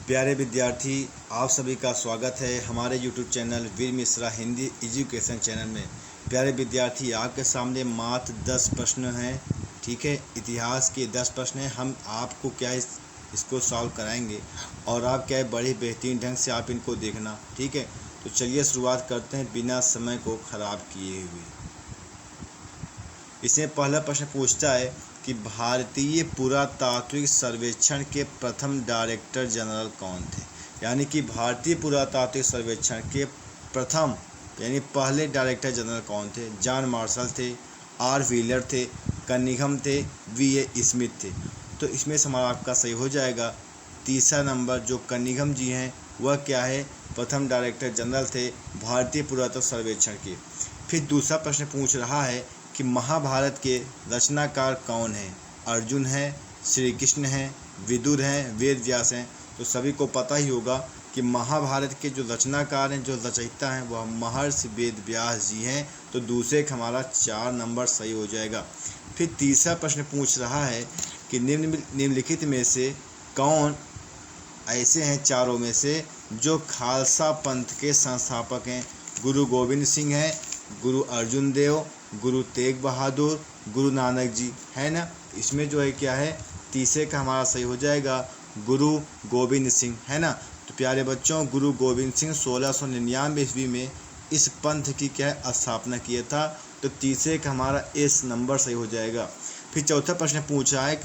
प्यारे विद्यार्थी, आप सभी का स्वागत है हमारे यूट्यूब चैनल वीर मिश्रा हिंदी एजुकेशन चैनल में। प्यारे विद्यार्थी, आपके सामने मात्र 10 प्रश्न हैं। ठीक है, इतिहास के 10 प्रश्न हैं। हम आपको क्या इसको सॉल्व कराएंगे और आप क्या बड़े बेहतरीन ढंग से आप इनको देखना। ठीक है, तो चलिए शुरुआत करते हैं बिना समय को खराब किए हुए। इसमें पहला प्रश्न पूछता है कि भारतीय पुरातात्विक सर्वेक्षण के प्रथम डायरेक्टर जनरल कौन थे। यानी कि भारतीय पुरातात्विक सर्वेक्षण के प्रथम यानी पहले डायरेक्टर जनरल कौन थे। जॉन मार्शल थे, आर व्हीलर थे, कनिंघम थे, वी.ए. स्मिथ थे। तो इसमें से हमारा आपका सही हो जाएगा तीसरा नंबर, जो कनिंघम जी हैं वह क्या है, प्रथम डायरेक्टर जनरल थे भारतीय पुरातत्व सर्वेक्षण के। फिर दूसरा प्रश्न पूछ रहा है कि महाभारत के रचनाकार कौन हैं। अर्जुन हैं, श्री कृष्ण हैं, विदुर हैं, वेद व्यास हैं। तो सभी को पता ही होगा कि महाभारत के जो रचनाकार हैं, जो रचयिता हैं, वह महर्षि वेद व्यास जी हैं। तो दूसरे का हमारा 4 नंबर सही हो जाएगा। फिर तीसरा प्रश्न पूछ रहा है कि निम्नलिखित में से कौन ऐसे हैं चारों में से जो खालसा पंथ के संस्थापक हैं। गुरु गोविंद सिंह हैं, गुरु अर्जुन देव, गुरु तेग बहादुर, गुरु नानक जी, है ना। इसमें जो है क्या है, तीसरे का हमारा सही हो जाएगा गुरु गोविंद सिंह, है ना। तो प्यारे बच्चों, गुरु गोविंद सिंह 1699 ईस्वी में इस पंथ की क्या है स्थापना किया था। तो तीसरे का हमारा एस नंबर सही हो जाएगा। फिर चौथा प्रश्न पूछा है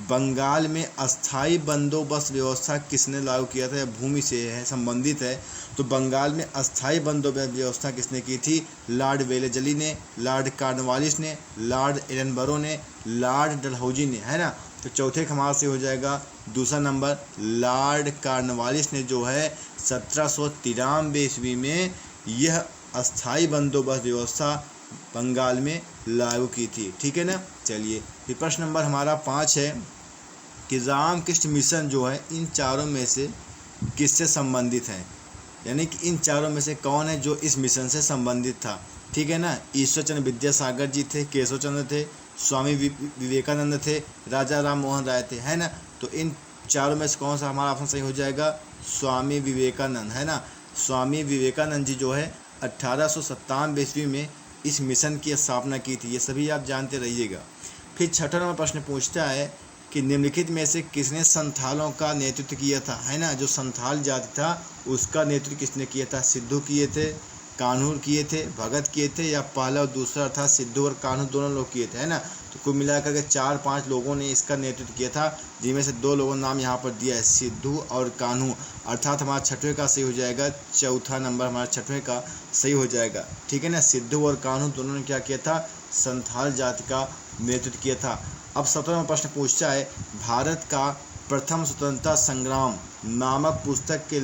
बंगाल में अस्थाई बंदोबस्त व्यवस्था किसने लागू किया था, या भूमि से है संबंधित है। तो बंगाल में अस्थाई बंदोबस्त व्यवस्था किसने की थी, लॉर्ड वेलेस्ली ने, लॉर्ड कॉर्नवालिस ने, लॉर्ड एडनबरो ने, लॉर्ड डलहौजी ने, है ना। तो चौथे खमार से हो जाएगा दूसरा नंबर, लॉर्ड कॉर्नवालिस ने जो है 1793 ईस्वी में यह अस्थाई बंदोबस्त व्यवस्था बंगाल में लागू की थी। ठीक है ना। चलिए, फिर प्रश्न नंबर हमारा 5 है कि रामकृष्ण मिशन जो है इन चारों में से किससे संबंधित है। यानी कि इन चारों में से कौन है जो इस मिशन से संबंधित था। ठीक है ना। ईश्वर चंद्र विद्यासागर जी थे, केशव चंद्र थे, स्वामी विवेकानंद थे, राजा राम मोहन राय थे, है ना। तो इन चारों में से कौन सा हमारा ऑप्शन सही हो जाएगा, स्वामी विवेकानंद, है ना। स्वामी विवेकानंद जी जो है 1897 ईस्वी में इस मिशन की स्थापना की थी। ये सभी आप जानते रहिएगा। फिर छठा नंबर प्रश्न पूछता है कि निम्नलिखित में से किसने संथालों का नेतृत्व किया था, है ना। जो संथाल जाति था उसका नेतृत्व किसने किया था। सिद्धू किए थे, कान्हू किए थे, भगत किए थे, या पहला और दूसरा अर्थात सिद्धू और कान्हू दोनों लोग किए थे, है ना। तो कुल मिलाकर के 4-5 लोगों ने इसका नेतृत्व किया था, जिनमें से 2 लोगों का नाम यहाँ पर दिया है, सिद्धू और कान्हू। अर्थात हमारा छठवें का सही हो जाएगा, चौथा नंबर हमारा छठवें का सही हो जाएगा। ठीक है ना। सिद्धू और कान्हू दोनों ने क्या किया था, संथाल जाति का नेतृत्व किया था। अब 17वां प्रश्न पूछता है भारत का प्रथम स्वतंत्रता संग्राम नामक पुस्तक के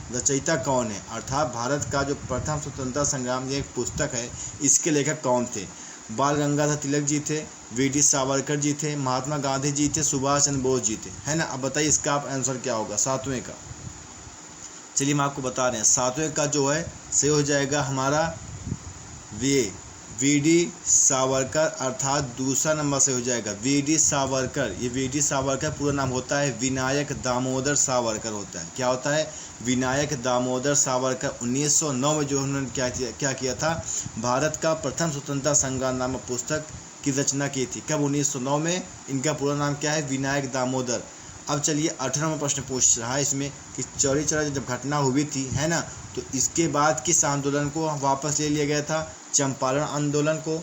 रचयिता कौन है। अर्थात भारत का जो प्रथम स्वतंत्रता संग्राम ये एक पुस्तक है, इसके लेखक कौन थे। बाल गंगाधर तिलक जी थे, वी.डी. सावरकर जी थे, महात्मा गांधी जी थे, सुभाष चंद्र बोस जी थे, है ना। अब बताइए इसका आप आंसर क्या होगा, 7वें का। चलिए हम आपको बता रहे हैं, 7वें का जो है सही हो जाएगा हमारा वी.डी. सावरकर, अर्थात दूसरा नंबर से हो जाएगा वी.डी. सावरकर। ये वी.डी. सावरकर पूरा नाम होता है विनायक दामोदर सावरकर होता है। क्या होता है, विनायक दामोदर सावरकर। 1909 में जो उन्होंने क्या किया था, भारत का प्रथम स्वतंत्रता संग्राम नामक पुस्तक की रचना की थी। कब, 1909 में। इनका पूरा नाम क्या है, विनायक दामोदर। अब चलिए 18वां प्रश्न पूछ रहा है इसमें कि चौरी चौरा जब घटना हुई थी, है ना, तो इसके बाद किस आंदोलन को वापस ले लिया गया था। चंपारण आंदोलन को,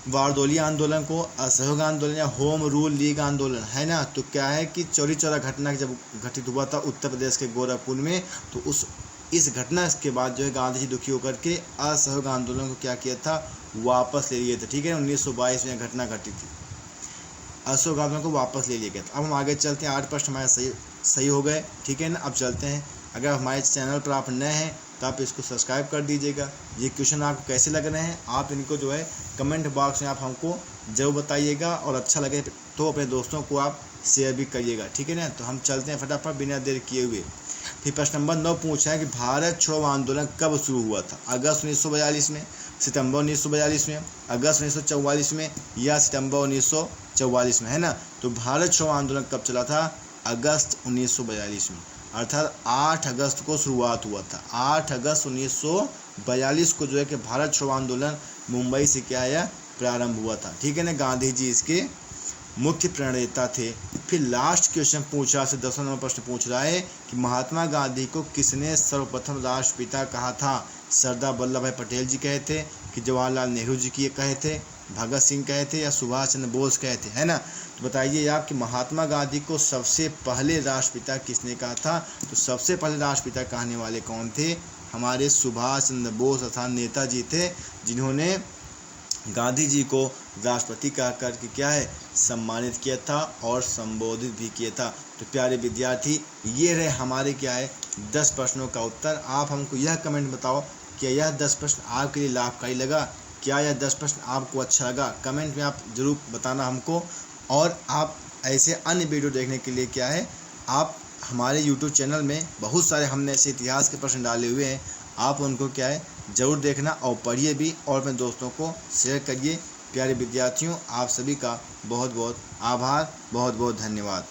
वारदोली आंदोलन को, असहयोग आंदोलन या होम रूल लीग आंदोलन, है ना। तो क्या है कि चौरी चौरा घटना जब घटित हुआ था उत्तर प्रदेश के गोरखपुर में, तो इस घटना के बाद जो है गांधी जी दुखी होकर के असहयोग आंदोलन को क्या किया था, वापस ले लिए थे। ठीक है, 1922 में घटना घटी थी, असहयोग आंदोलन को वापस ले लिया गया था। अब हम आगे चलते हैं, 8 प्रश्न हमारे सही हो गए। ठीक है ना। अब चलते हैं, अगर हमारे चैनल पर आप नए हैं तो आप इसको सब्सक्राइब कर दीजिएगा। ये क्वेश्चन आपको कैसे लग रहे हैं, आप इनको जो है कमेंट बॉक्स में आप हमको जरूर बताइएगा, और अच्छा लगे तो अपने दोस्तों को आप शेयर भी करिएगा। ठीक है ना। तो हम चलते हैं फटाफट बिना देर किए हुए। फिर प्रश्न नंबर 9 पूछा है कि भारत छोड़ो आंदोलन कब शुरू हुआ था। अगस्त 1942 में, सितंबर 1942 में, अगस्त 1944 में, या सितंबर 1944 में, है ना। तो भारत छोड़ो आंदोलन कब चला था, अगस्त 1942 में, अर्थात 8 अगस्त को शुरुआत हुआ था। 8 अगस्त 1942 को जो है कि भारत छोड़ो आंदोलन मुंबई से क्या है प्रारंभ हुआ था। ठीक है ना, गांधी जी इसके मुख्य प्रणेता थे। फिर लास्ट क्वेश्चन पूछ रहा है, 10वां नंबर प्रश्न पूछ रहा है कि महात्मा गांधी को किसने सर्वप्रथम राष्ट्रपिता कहा था? सरदार वल्लभ भाई पटेल जी कहे थे कि जवाहरलाल नेहरू जी की कहे थे, भगत सिंह कहे थे या सुभाष चंद्र बोस कहे थे, है ना? तो बताइए आप कि महात्मा गांधी को सबसे पहले राष्ट्रपिता किसने कहा था? तो सबसे पहले राष्ट्रपिता कहने वाले कौन थे? हमारे सुभाष चंद्र बोस अर्थात नेताजी थे, जिन्होंने गांधी जी को राष्ट्रपति कह करके क्या है सम्मानित किया था और संबोधित भी किया था। तो प्यारे विद्यार्थी, ये रहे हमारे क्या है 10 प्रश्नों का उत्तर। आप हमको यह कमेंट बताओ कि यह 10 प्रश्न आपके लिए लाभकारी लगा? क्या यह 10 प्रश्न आपको अच्छा लगा? कमेंट में आप ज़रूर बताना हमको। और आप ऐसे अन्य वीडियो देखने के लिए क्या है, आप हमारे यूट्यूब चैनल में बहुत सारे हमने ऐसे इतिहास के प्रश्न डाले हुए हैं, आप उनको क्या है ज़रूर देखना और पढ़िए भी और अपने दोस्तों को शेयर करिए। प्यारे विद्यार्थियों, आप सभी का बहुत बहुत आभार, बहुत बहुत धन्यवाद।